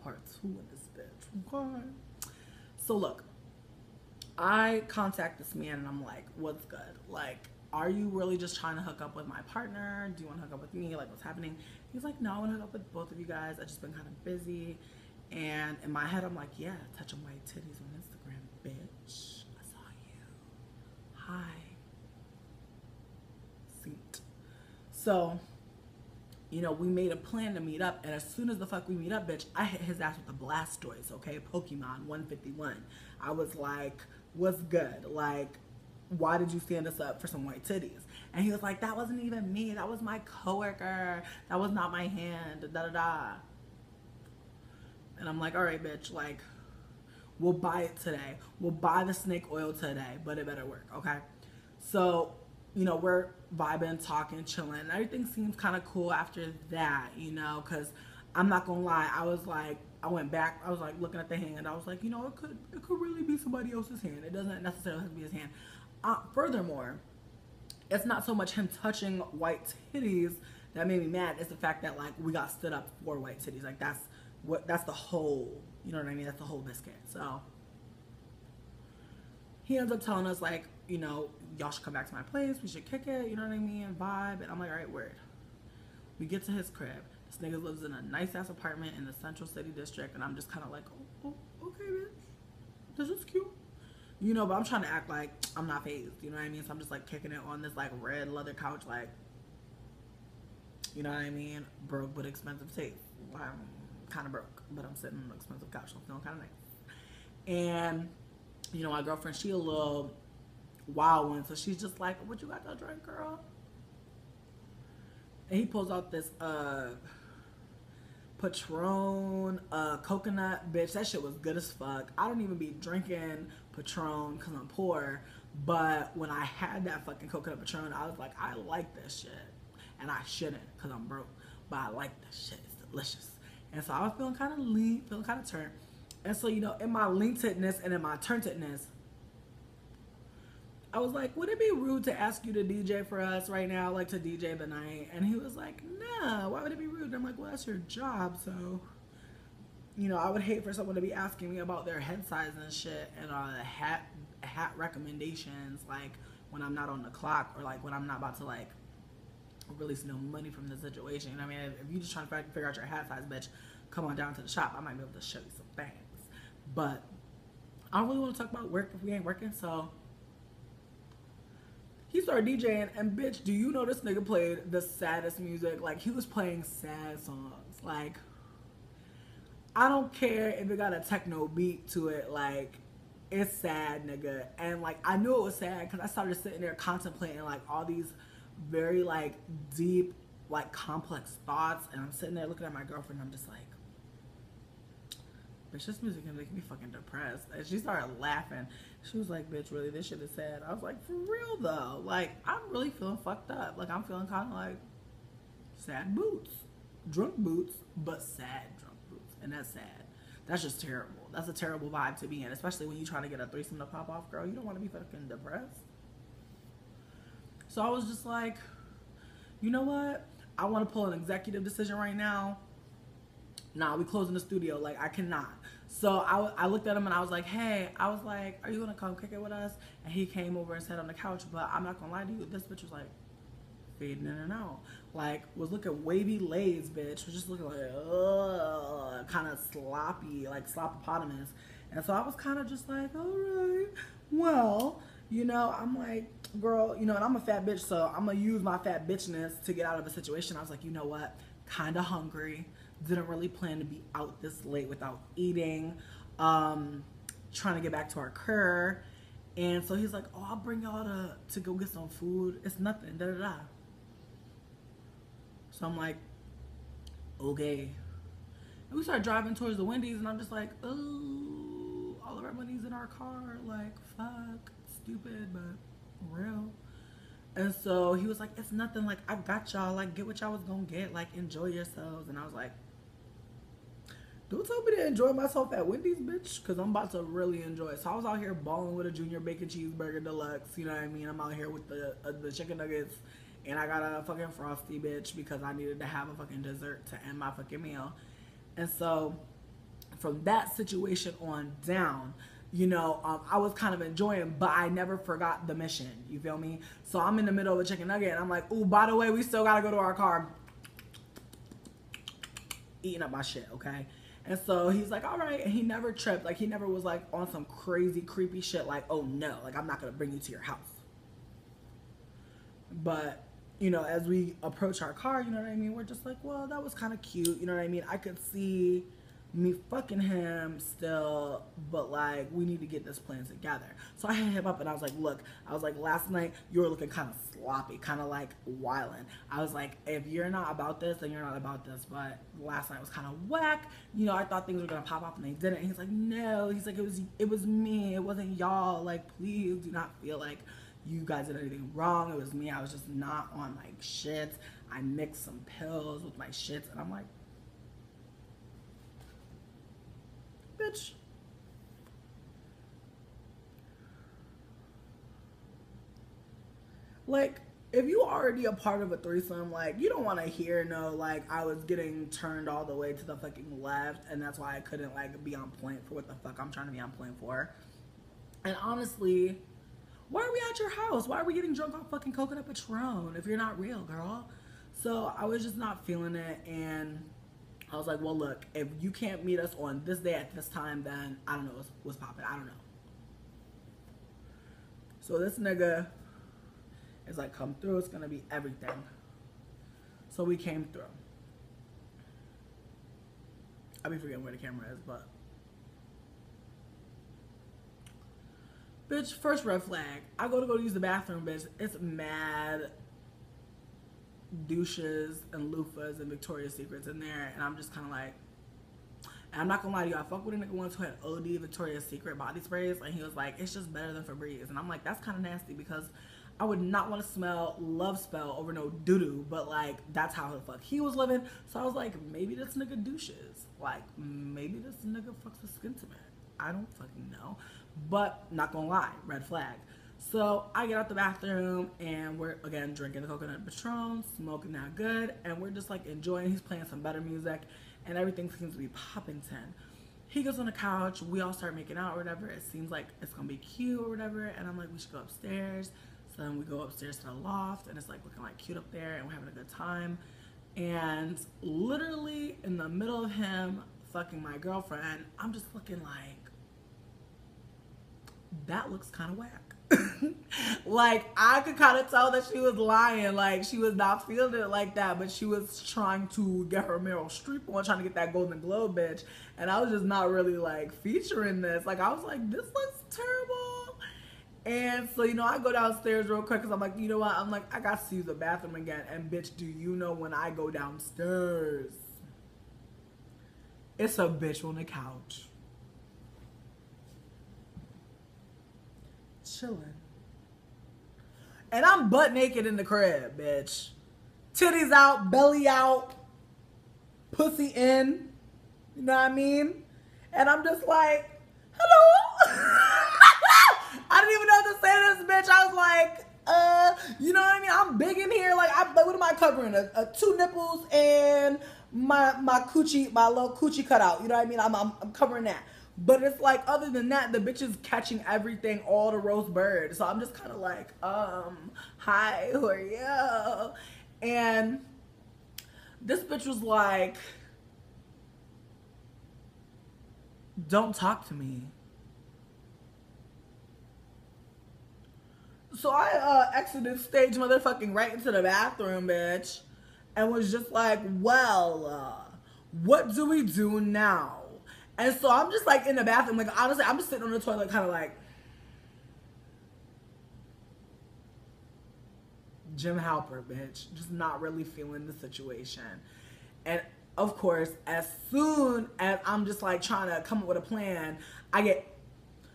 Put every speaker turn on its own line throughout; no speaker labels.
part 2 in this bitch. Okay. So look, I contact this man and I'm like, what's good? Like, are you really just trying to hook up with my partner? Do you want to hook up with me? Like, what's happening? He's like, no, I want to hook up with both of you guys. I've just been kind of busy. And in my head, I'm like, yeah, touching white titties on Instagram, bitch. I saw you. Hi. Seat. So, you know, we made a plan to meet up, and as soon as the fuck we meet up, bitch, I hit his ass with the Blastoise, okay? Pokemon 151. I was like, what's good? Like, why did you stand us up for some white titties? And he was like, that wasn't even me. That was my coworker. That was not my hand. Da da da. And I'm like, all right, bitch, like, we'll buy it today. We'll buy the snake oil today, but it better work, okay? So, you know, we're vibing, talking, chilling. Everything seems kind of cool after that, you know, because I'm not gonna lie, I was like, I went back, I was like looking at the hand, I was like, you know, it could really be somebody else's hand. It doesn't necessarily have to be his hand. Furthermore, it's not so much him touching white titties that made me mad. It's the fact that, like, we got stood up for white titties. Like, that's the whole, you know what I mean? That's the whole biscuit. So he ends up telling us, like, you know, y'all should come back to my place. We should kick it, you know what I mean? Vibe. And I'm like, all right, word. We get to his crib. This nigga lives in a nice ass apartment in the Central City District, and I'm just kind of like, oh, okay, bitch. This is cute. You know, but I'm trying to act like I'm not phased, you know what I mean? So I'm just like kicking it on this like red leather couch, like, you know what I mean? Broke but expensive taste. I'm kind of broke, but I'm sitting on an expensive couch, so I'm feeling kind of nice. And, you know, my girlfriend, she a little wild one, so she's just like, what you got to drink, girl? And he pulls out this Patron coconut, bitch. That shit was good as fuck. I don't even be drinking Patron because I'm poor, but when I had that fucking coconut Patron, I was like, I like this shit. And I shouldn't because I'm broke, but I like this shit. It's delicious. And so I was feeling kind of lean, feeling kind of turned. And so, you know, in my lean-tedness and in my turn-tedness, I was like, would it be rude to ask you to DJ for us right now, like to DJ the night? And he was like, nah, why would it be rude? And I'm like, well, that's your job, so, you know, I would hate for someone to be asking me about their head size and shit and hat recommendations, like when I'm not on the clock or like when I'm not about to like release no money from the situation. I mean, if you just trying to figure out your hat size, bitch, come on down to the shop. I might be able to show you some things. But I don't really want to talk about work if we ain't working, so he started DJing, and bitch, do you know this nigga played the saddest music? Like, he was playing sad songs. Like, I don't care if it got a techno beat to it. Like, it's sad, nigga. And, like, I knew it was sad because I started sitting there contemplating, like, all these very, like, deep, like, complex thoughts. And I'm sitting there looking at my girlfriend, and I'm just like, bitch, this music can make me fucking depressed. And she started laughing. She was like, bitch, really, this shit is sad. I was like, for real, though. Like, I'm really feeling fucked up. Like, I'm feeling kind of like sad boots. Drunk boots, but sad drunk boots. And that's sad. That's just terrible. That's a terrible vibe to be in, especially when you're trying to get a threesome to pop off, girl. You don't want to be fucking depressed. So I was just like, you know what? I want to pull an executive decision right now. Nah, we closing the studio. Like, I cannot. So I looked at him and I was like, hey, I was like, are you going to come kick it with us? And he came over and sat on the couch. But I'm not going to lie to you. This bitch was like fading in and out. Like, was looking wavy lays, bitch. Was just looking like, kind of sloppy, like sloppopotamus. And so I was kind of just like, all right, well, you know, I'm like, girl, you know, and I'm a fat bitch, so I'm going to use my fat bitchness to get out of a situation. I was like, you know what? Kind of hungry. Didn't really plan to be out this late without eating. Trying to get back to our crib. And so he's like, oh, I'll bring y'all to go get some food. It's nothing, da da da. So I'm like, okay. And we start driving towards the Wendy's, and I'm just like, oh, all of our money's in our car. Like, fuck, stupid, but real. And so he was like, it's nothing. Like, I got y'all. Like, get what y'all was gonna get. Like, enjoy yourselves. And I was like, don't tell me to enjoy myself at Wendy's, bitch, because I'm about to really enjoy it. So I was out here balling with a junior bacon cheeseburger deluxe, you know what I mean? I'm out here with the chicken nuggets, and I got a fucking Frosty, bitch, because I needed to have a fucking dessert to end my fucking meal. And so from that situation on down, you know, I was kind of enjoying, but I never forgot the mission. You feel me? So I'm in the middle of a chicken nugget, and I'm like, ooh, by the way, we still gotta go to our car. Eating up my shit, okay? And so he's like, all right, and he never tripped. Like, he never was like on some crazy, creepy shit like, oh no, like, I'm not gonna bring you to your house. But, you know, as we approach our car, you know what I mean? We're just like, well, that was kind of cute. You know what I mean? I could see me fucking him still, but like, we need to get this plan together. So I hit him up and I was like, look, I was like, last night you were looking kind of sloppy, kind of like wilding. I was like, if you're not about this, then you're not about this. But last night was kind of whack. You know, I thought things were gonna pop off and they didn't. And he's like, no, he's like, it was me, it wasn't y'all. Like, please do not feel like you guys did anything wrong. It was me. I was just not on my shits. I mixed some pills with my shits, and I'm like, bitch. Like, if you already a part of a threesome, like, you don't want to hear no, like, I was getting turned all the way to the fucking left, and that's why I couldn't, like, be on point for what the fuck I'm trying to be on point for. And honestly, why are we at your house? Why are we getting drunk on fucking coconut Patron if you're not real, girl? So I was just not feeling it, and I was like, well, look, if you can't meet us on this day at this time, then I don't know what's popping. I don't know. So this nigga is like, come through. It's going to be everything. So we came through. I be forgetting where the camera is, but. Bitch, first red flag. I go to use the bathroom, bitch. It's mad douches and loofahs and Victoria's Secrets in there, and I'm just kind of like, and I'm not gonna lie to you, I fuck with a nigga once who had OD Victoria's Secret body sprays, and he was like, it's just better than Febreze, and I'm like, that's kind of nasty, because I would not want to smell love spell over no doo-doo, but like, that's how the fuck he was living. So I was like, maybe this nigga douches, like, maybe this nigga fucks with Skintimate. I don't fucking know, but not gonna lie, red flag. So I get out the bathroom, and we're, again, drinking the coconut Patron, smoking that good, and we're just, like, enjoying. He's playing some better music, and everything seems to be popping 10. He goes on the couch. We all start making out or whatever. It seems like it's going to be cute or whatever, and I'm like, we should go upstairs. So then we go upstairs to the loft, and it's, like, looking, like, cute up there, and we're having a good time. And literally in the middle of him fucking my girlfriend, I'm just looking like, that looks kind of whack. Like, I could kind of tell that she was lying. Like, she was not feeling it like that, but she was trying to get her Meryl Streep on, trying to get that Golden Globe, bitch. And I was just not really, like, featuring this. Like, I was like, this looks terrible. And so, you know, I go downstairs real quick because I'm like, you know what? I'm like, I got to use the bathroom again. And, bitch, do you know when I go downstairs, it's a bitch on the couch. Chilling. And I'm butt naked in the crib, bitch. Titties out, belly out, pussy in. You know what I mean? And I'm just like, hello? I didn't even know how to say this, bitch. I was like, you know what I mean? I'm big in here. Like, what am I covering? 2 nipples and my coochie, my little coochie cutout. You know what I mean? I'm covering that. But it's like, other than that, the bitch is catching everything, all the roast bird. So I'm just kind of like, hi, who are you? And this bitch was like, don't talk to me. So I exited stage motherfucking right into the bathroom, bitch. And was just like, well, what do we do now? And so I'm just like in the bathroom, like honestly, I'm just sitting on the toilet kind of like Jim Halpert, bitch. Just not really feeling the situation. And of course, as soon as I'm just like trying to come up with a plan, I get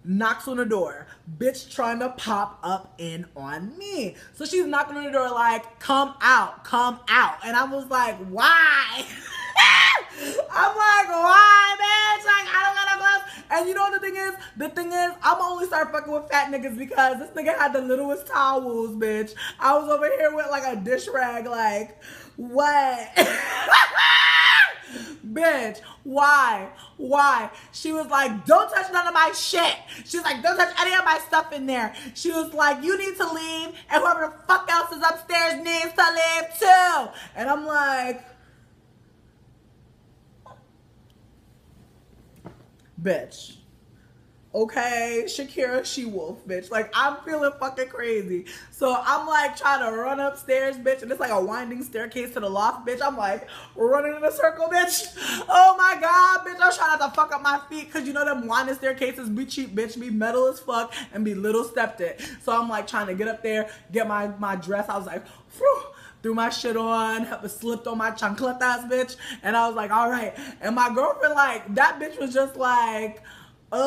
knocks on the door. Bitch trying to pop up in on me. So she's knocking on the door like, come out, come out. And I was like, why? I'm like, why, bitch? Like, I don't got no gloves. And you know what the thing is? The thing is, I'm only start fucking with fat niggas because this nigga had the littlest towels, bitch. I was over here with like a dish rag, like, what? Bitch, why? Why? She was like, don't touch none of my shit. She was like, don't touch any of my stuff in there. She was like, you need to leave, and whoever the fuck else is upstairs needs to leave too. And I'm like, bitch. Okay, Shakira She-Wolf, bitch. Like, I'm feeling fucking crazy. So I'm like trying to run upstairs, bitch, and it's like a winding staircase to the loft, bitch. I'm like running in a circle, bitch. Oh my God, bitch. I was trying not to fuck up my feet because you know them winding staircases be cheap, bitch, be metal as fuck and be little stepped it. So I'm like trying to get up there, get my dress. I was like, phew. Threw my shit on, slipped on my chancletas, bitch. And I was like, all right. And my girlfriend, like, that bitch was just like, you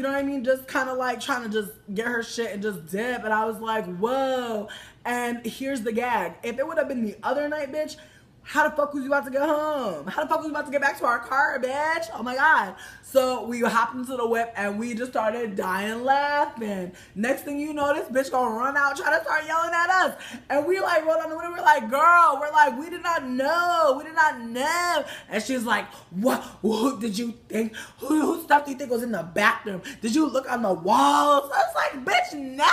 know what I mean? Just kind of like trying to just get her shit and just dip. And I was like, whoa. And here's the gag. If it would have been the other night, bitch, how the fuck was you about to get home? How the fuck was you about to get back to our car, bitch? Oh my God. So we hopped into the whip and we just started dying laughing. Next thing you know, this bitch gonna run out trying to start yelling at us. And we like rolled on the window, we're like, girl, we're like, we did not know. We did not know. And she's like, what? Who did you think? Whose stuff do you think was in the bathroom? Did you look on the walls? I was like, bitch, no!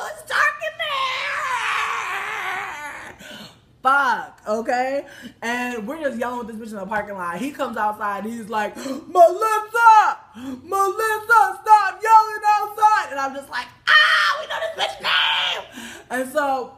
It's dark in there! Fuck, okay? And we're just yelling with this bitch in the parking lot. He comes outside, he's like, Melissa! Melissa, stop yelling outside! And I'm just like, we know this bitch's name! And so,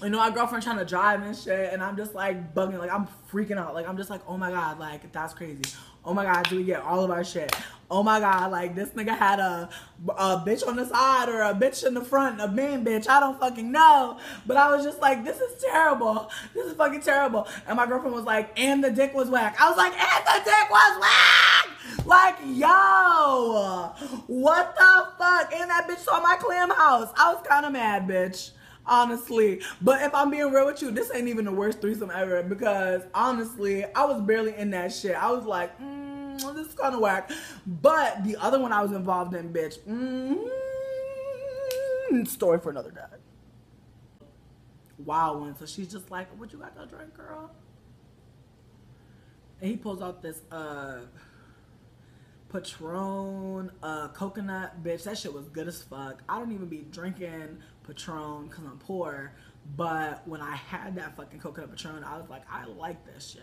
you know, our girlfriend trying to drive and shit, and I'm just like bugging, like I'm freaking out. Like I'm just like, oh my God, like that's crazy. Oh my God, do we get all of our shit? Oh my God, like this nigga had a bitch on the side or a bitch in the front, a main bitch, I don't fucking know. But I was just like, this is terrible. This is fucking terrible. And my girlfriend was like, and the dick was whack. I was like, and the dick was whack! Like, yo, what the fuck? And that bitch saw my clam house. I was kind of mad, bitch. Honestly, but if I'm being real with you, this ain't even the worst threesome ever because honestly, I was barely in that shit. I was like, this is kind of whack. But the other one I was involved in, bitch, story for another day. Wild one. So she's just like, what you got to drink, girl? And he pulls out this Patron coconut, bitch. That shit was good as fuck. I don't even be drinking Patron because I'm poor, but when I had that fucking coconut Patron, I was like, I like this shit,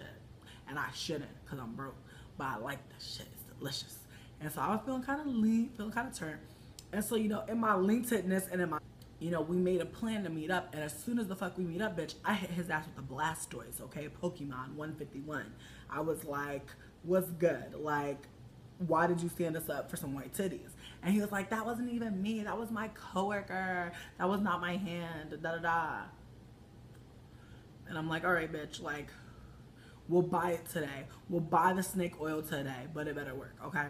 and I shouldn't because I'm broke, but I like this shit. It's delicious. And so I was feeling kind of lean, feeling kind of turned. And so, you know, in my linkedness and in my, you know, we made a plan to meet up, and as soon as the fuck we meet up, bitch, I hit his ass with the Blastoise, okay? Pokemon 151. I was like, what's good? Like, why did you stand us up for some white titties? And he was like, that wasn't even me. That was my coworker. That was not my hand. Da da da. And I'm like, all right, bitch. Like, we'll buy it today. We'll buy the snake oil today, but it better work, okay?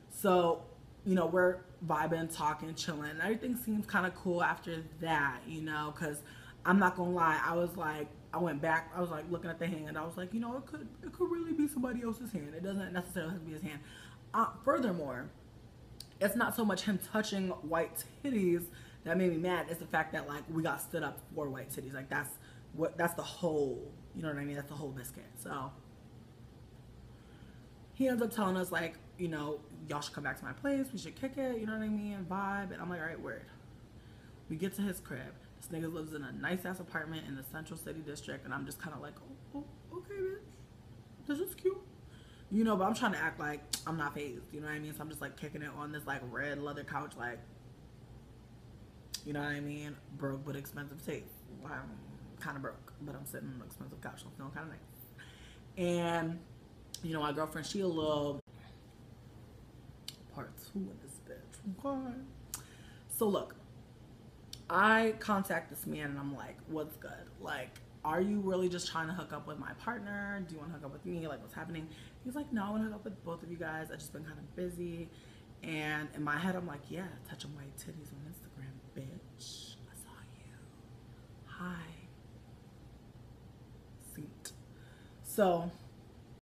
So, you know, we're vibing, talking, chilling. Everything seems kind of cool after that, you know, because I'm not gonna lie. I was like, I went back. I was like looking at the hand. I was like, you know, it could really be somebody else's hand. It doesn't necessarily have to be his hand. Furthermore, it's not so much him touching white titties that made me mad. It's the fact that like we got stood up for white titties. Like that's the whole, you know what I mean? That's the whole biscuit. So he ends up telling us like, you know, y'all should come back to my place. We should kick it. You know what I mean? Vibe. And I'm like, all right, word. We get to his crib. This nigga lives in a nice ass apartment in the Central City District, and I'm just kind of like, oh, okay, bitch. This is cute. You know, but I'm trying to act like I'm not phased, you know what I mean? So I'm just like kicking it on this like red leather couch, like, you know what I mean? Broke but expensive taste. Well, I'm kind of broke, but I'm sitting on an expensive couch, so I'm feeling kind of nice. And, you know, my girlfriend, she a little part two in this bitch. Okay. So look, I contact this man and I'm like, what's good? Like, are you really just trying to hook up with my partner? Do you want to hook up with me? Like, what's happening? He's like, no, I want to hook up with both of you guys. I've just been kind of busy. And in my head, I'm like, yeah, touching white titties on Instagram, bitch. I saw you. Hi. Seat. So